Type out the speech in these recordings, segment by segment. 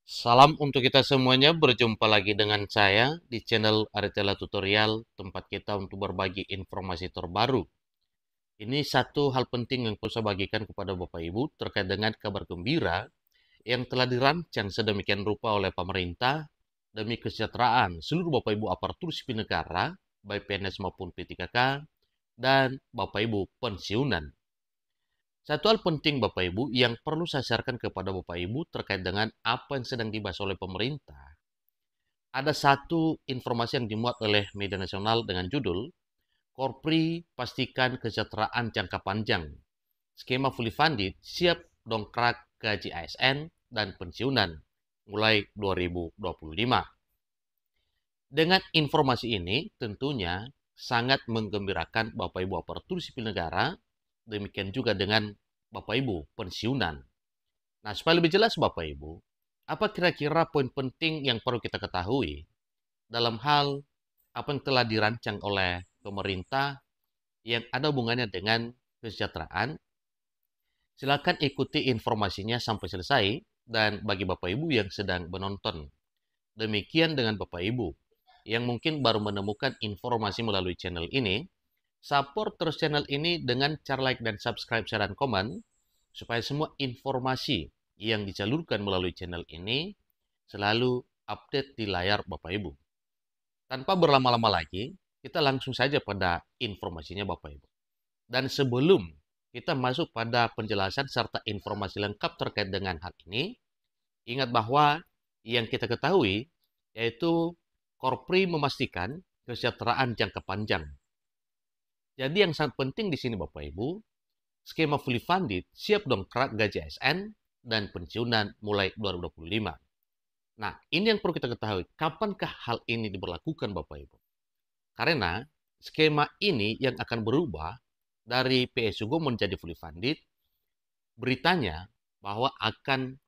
Salam untuk kita semuanya, berjumpa lagi dengan saya di channel Aritela Tutorial, tempat kita untuk berbagi informasi terbaru. Ini satu hal penting yang perlu saya bagikan kepada Bapak Ibu terkait dengan kabar gembira yang telah dirancang sedemikian rupa oleh pemerintah demi kesejahteraan seluruh Bapak Ibu aparatur sipil negara, baik PNS maupun P3K, dan Bapak Ibu pensiunan. Satu hal penting Bapak Ibu yang perlu saya sharekan kepada Bapak Ibu terkait dengan apa yang sedang dibahas oleh pemerintah. Ada satu informasi yang dimuat oleh media nasional dengan judul Korpri pastikan kesejahteraan jangka panjang. Skema fully funded siap dongkrak gaji ASN dan pensiunan mulai 2025. Dengan informasi ini tentunya sangat menggembirakan Bapak Ibu aparatur sipil negara, demikian juga dengan Bapak Ibu pensiunan. Nah, supaya lebih jelas Bapak Ibu, apa kira-kira poin penting yang perlu kita ketahui dalam hal apa yang telah dirancang oleh pemerintah yang ada hubungannya dengan kesejahteraan? Silakan ikuti informasinya sampai selesai dan bagi Bapak Ibu yang sedang menonton. Demikian dengan Bapak Ibu yang mungkin baru menemukan informasi melalui channel ini, support terus channel ini dengan cara like dan subscribe, share, dan komen, supaya semua informasi yang disalurkan melalui channel ini selalu update di layar Bapak Ibu. Tanpa berlama-lama lagi, kita langsung saja pada informasinya Bapak Ibu. Dan sebelum kita masuk pada penjelasan serta informasi lengkap terkait dengan hal ini, ingat bahwa yang kita ketahui yaitu Korpri memastikan kesejahteraan jangka panjang. Jadi yang sangat penting di sini Bapak Ibu, skema fully funded siap dongkrak gaji ASN dan pensiunan mulai 2025. Nah, ini yang perlu kita ketahui. Kapankah hal ini diberlakukan Bapak Ibu? Karena skema ini yang akan berubah dari PSUGO menjadi fully funded, beritanya bahwa akan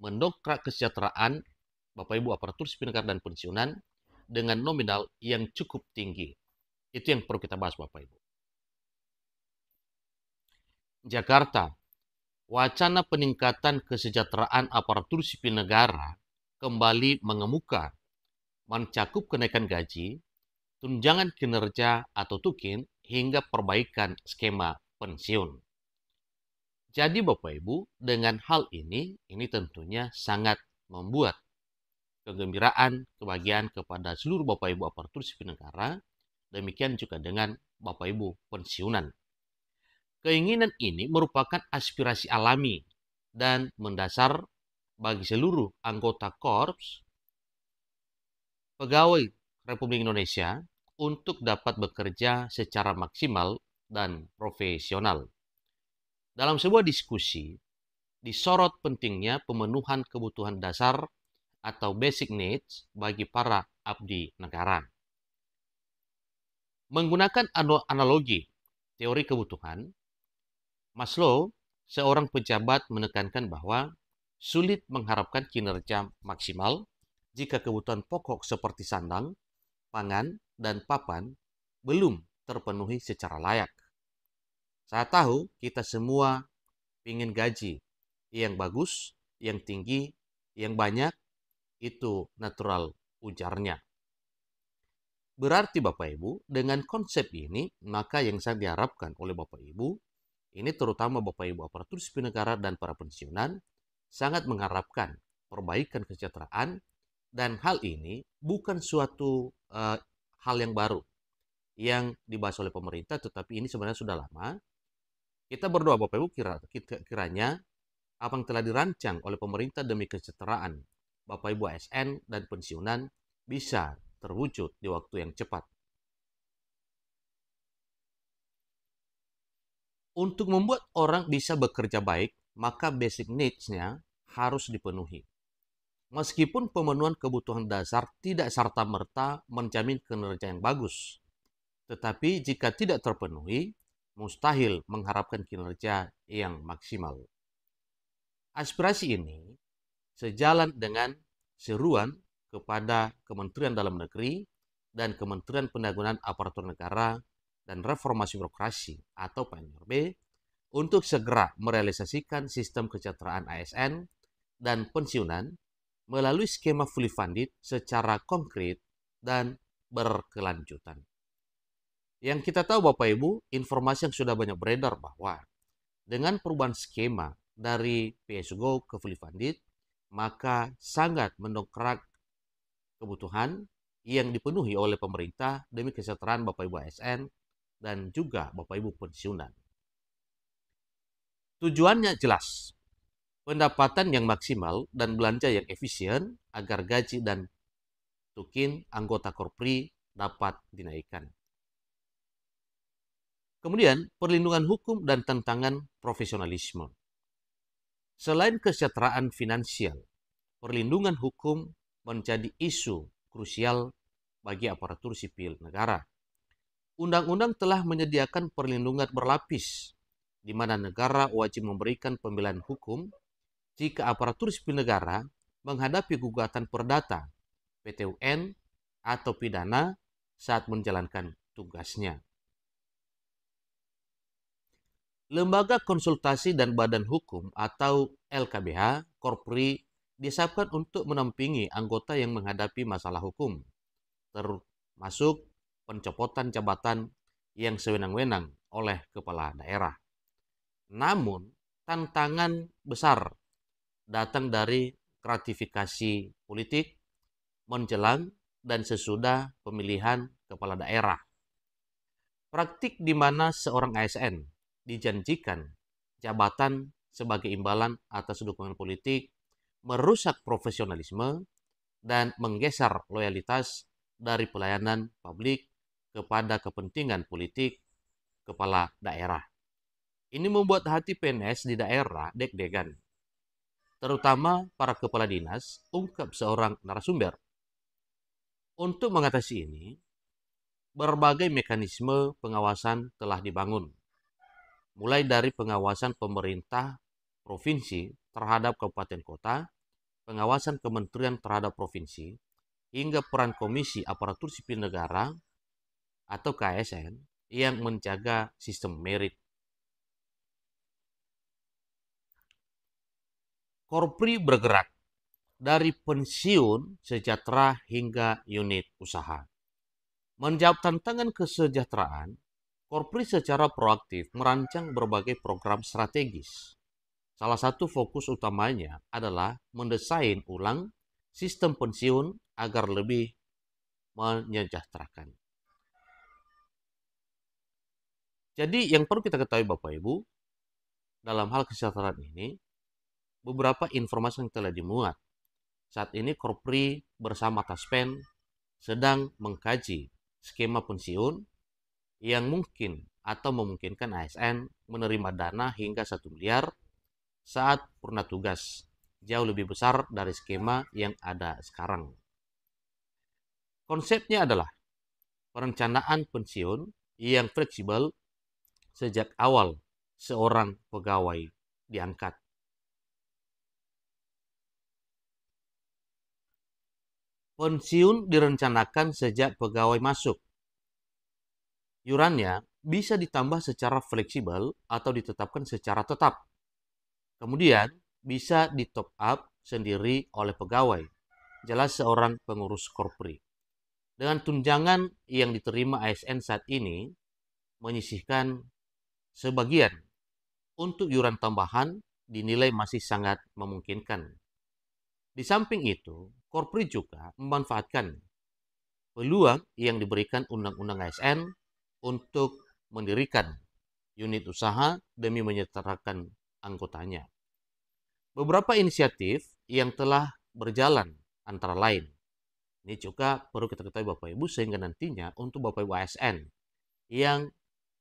mendongkrak kesejahteraan Bapak Ibu aparatur sipil negara dan pensiunan dengan nominal yang cukup tinggi. Itu yang perlu kita bahas Bapak Ibu. Jakarta, wacana peningkatan kesejahteraan aparatur sipil negara kembali mengemuka, mencakup kenaikan gaji, tunjangan kinerja atau tukin, hingga perbaikan skema pensiun. Jadi Bapak Ibu, dengan hal ini tentunya sangat membuat kegembiraan, kebahagiaan kepada seluruh Bapak Ibu aparatur sipil negara, demikian juga dengan Bapak Ibu pensiunan. Keinginan ini merupakan aspirasi alami dan mendasar bagi seluruh anggota Korps Pegawai Republik Indonesia untuk dapat bekerja secara maksimal dan profesional. Dalam sebuah diskusi, disorot pentingnya pemenuhan kebutuhan dasar atau basic needs bagi para abdi negara. Menggunakan analogi teori kebutuhan, Maslow, seorang pejabat, menekankan bahwa sulit mengharapkan kinerja maksimal jika kebutuhan pokok seperti sandang, pangan, dan papan belum terpenuhi secara layak. Saya tahu kita semua ingin gaji yang bagus, yang tinggi, yang banyak, itu natural, ujarnya. Berarti Bapak Ibu, dengan konsep ini, maka yang saya diharapkan oleh Bapak Ibu, ini terutama Bapak Ibu aparatur sipil negara dan para pensiunan, sangat mengharapkan perbaikan kesejahteraan, dan hal ini bukan suatu hal yang baru yang dibahas oleh pemerintah, tetapi ini sebenarnya sudah lama. Kita berdoa Bapak Ibu kiranya apa yang telah dirancang oleh pemerintah demi kesejahteraan Bapak Ibu ASN dan pensiunan bisa terwujud di waktu yang cepat. Untuk membuat orang bisa bekerja baik, maka basic needs-nya harus dipenuhi. Meskipun pemenuhan kebutuhan dasar tidak serta-merta menjamin kinerja yang bagus, tetapi jika tidak terpenuhi, mustahil mengharapkan kinerja yang maksimal. Aspirasi ini sejalan dengan seruan kepada Kementerian Dalam Negeri dan Kementerian Pendayagunaan Aparatur Negara dan Reformasi Birokrasi atau PNRB untuk segera merealisasikan sistem kesejahteraan ASN dan pensiunan melalui skema fully funded secara konkret dan berkelanjutan. Yang kita tahu Bapak Ibu, informasi yang sudah banyak beredar bahwa dengan perubahan skema dari PSGO ke fully funded, maka sangat mendongkrak kebutuhan yang dipenuhi oleh pemerintah demi kesejahteraan Bapak Ibu ASN dan juga Bapak Ibu pensiunan. Tujuannya jelas, pendapatan yang maksimal dan belanja yang efisien agar gaji dan tukin anggota Korpri dapat dinaikkan. Kemudian, perlindungan hukum dan tantangan profesionalisme. Selain kesejahteraan finansial, perlindungan hukum menjadi isu krusial bagi aparatur sipil negara. Undang-undang telah menyediakan perlindungan berlapis, di mana negara wajib memberikan pembelaan hukum jika aparatur sipil negara menghadapi gugatan perdata, PT UN, atau pidana saat menjalankan tugasnya. Lembaga Konsultasi dan Badan Hukum atau LKBH Korpri disiapkan untuk menampingi anggota yang menghadapi masalah hukum, termasuk pencopotan jabatan yang sewenang-wenang oleh kepala daerah. Namun, tantangan besar datang dari gratifikasi politik menjelang dan sesudah pemilihan kepala daerah. Praktik di mana seorang ASN dijanjikan jabatan sebagai imbalan atas dukungan politik merusak profesionalisme dan menggeser loyalitas dari pelayanan publik kepada kepentingan politik kepala daerah. Ini membuat hati PNS di daerah deg-degan, terutama para kepala dinas, ungkap seorang narasumber. Untuk mengatasi ini, berbagai mekanisme pengawasan telah dibangun, mulai dari pengawasan pemerintah provinsi terhadap kabupaten kota, pengawasan kementerian terhadap provinsi, hingga peran Komisi Aparatur Sipil Negara atau KSN yang menjaga sistem merit. Korpri bergerak dari pensiun sejahtera hingga unit usaha. Menjawab tantangan kesejahteraan, Korpri secara proaktif merancang berbagai program strategis. Salah satu fokus utamanya adalah mendesain ulang sistem pensiun agar lebih menyejahterakan. Jadi yang perlu kita ketahui Bapak Ibu, dalam hal kesejahteraan ini, beberapa informasi yang telah dimuat. Saat ini Korpri bersama Taspen sedang mengkaji skema pensiun yang mungkin atau memungkinkan ASN menerima dana hingga 1 miliar saat purna tugas, jauh lebih besar dari skema yang ada sekarang. Konsepnya adalah perencanaan pensiun yang fleksibel sejak awal seorang pegawai diangkat. Pensiun direncanakan sejak pegawai masuk. Iurannya bisa ditambah secara fleksibel atau ditetapkan secara tetap. Kemudian bisa di top up sendiri oleh pegawai, jelas seorang pengurus Korpri. Dengan tunjangan yang diterima ASN saat ini, menyisihkan sebagian untuk iuran tambahan dinilai masih sangat memungkinkan. Di samping itu, Korpri juga memanfaatkan peluang yang diberikan Undang-Undang ASN untuk mendirikan unit usaha demi menyejahterakan anggotanya. Beberapa inisiatif yang telah berjalan antara lain, ini juga perlu kita ketahui Bapak Ibu sehingga nantinya untuk Bapak Ibu ASN yang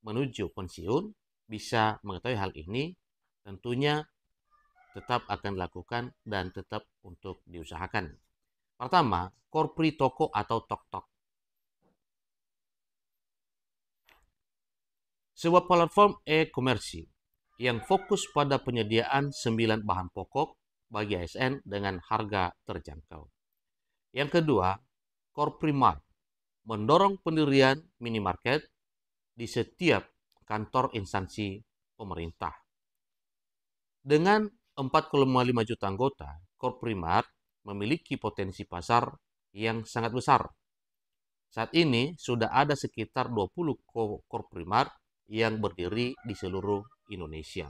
menuju pensiun bisa mengetahui hal ini, tentunya tetap akan dilakukan dan tetap untuk diusahakan. Pertama, Korpri Toko atau Tok-Tok. Sebuah platform e-komersi yang fokus pada penyediaan 9 bahan pokok bagi ASN dengan harga terjangkau. Yang kedua, Korpri Mart mendorong pendirian minimarket di setiap kantor instansi pemerintah. Dengan 4,5 juta anggota, Korpri Mart memiliki potensi pasar yang sangat besar. Saat ini sudah ada sekitar 20 Korprimart yang berdiri di seluruh Indonesia.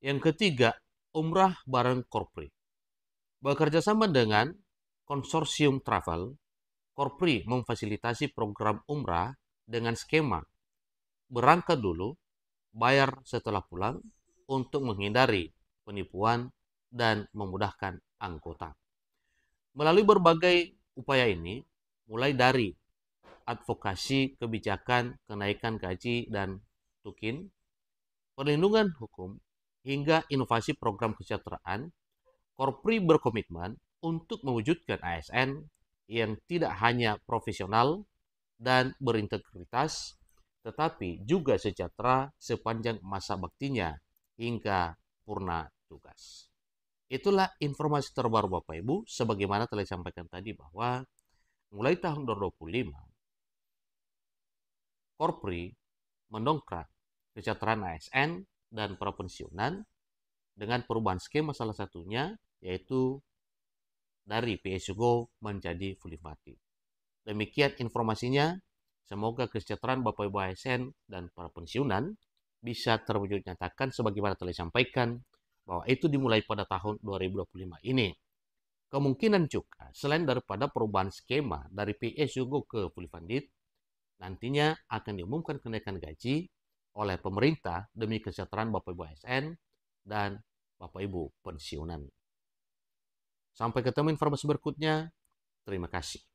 Yang ketiga, umrah bareng Korpri. Bekerja sama dengan konsorsium travel, Korpri memfasilitasi program umrah dengan skema berangkat dulu, bayar setelah pulang untuk menghindari penipuan dan memudahkan anggota. Melalui berbagai upaya ini, mulai dari advokasi kebijakan kenaikan gaji dan tukin, perlindungan hukum, hingga inovasi program kesejahteraan, Korpri berkomitmen untuk mewujudkan ASN yang tidak hanya profesional dan berintegritas, tetapi juga sejahtera sepanjang masa baktinya hingga purna tugas. Itulah informasi terbaru Bapak Ibu, sebagaimana telah disampaikan tadi bahwa mulai tahun 2025, Korpri mendongkrak kesejahteraan ASN dan prapensiunan dengan perubahan skema salah satunya yaitu dari PSU menjadi fully funded. Demikian informasinya. Semoga kesejahteraan Bapak Ibu ASN dan para pensiunan bisa terwujud nyatakan sebagaimana telah disampaikan bahwa itu dimulai pada tahun 2025 ini. Kemungkinan juga selain daripada perubahan skema dari PSU ke fully funded, nantinya akan diumumkan kenaikan gaji oleh pemerintah demi kesejahteraan Bapak Ibu ASN dan Bapak Ibu pensiunan. Sampai ketemu informasi berikutnya. Terima kasih.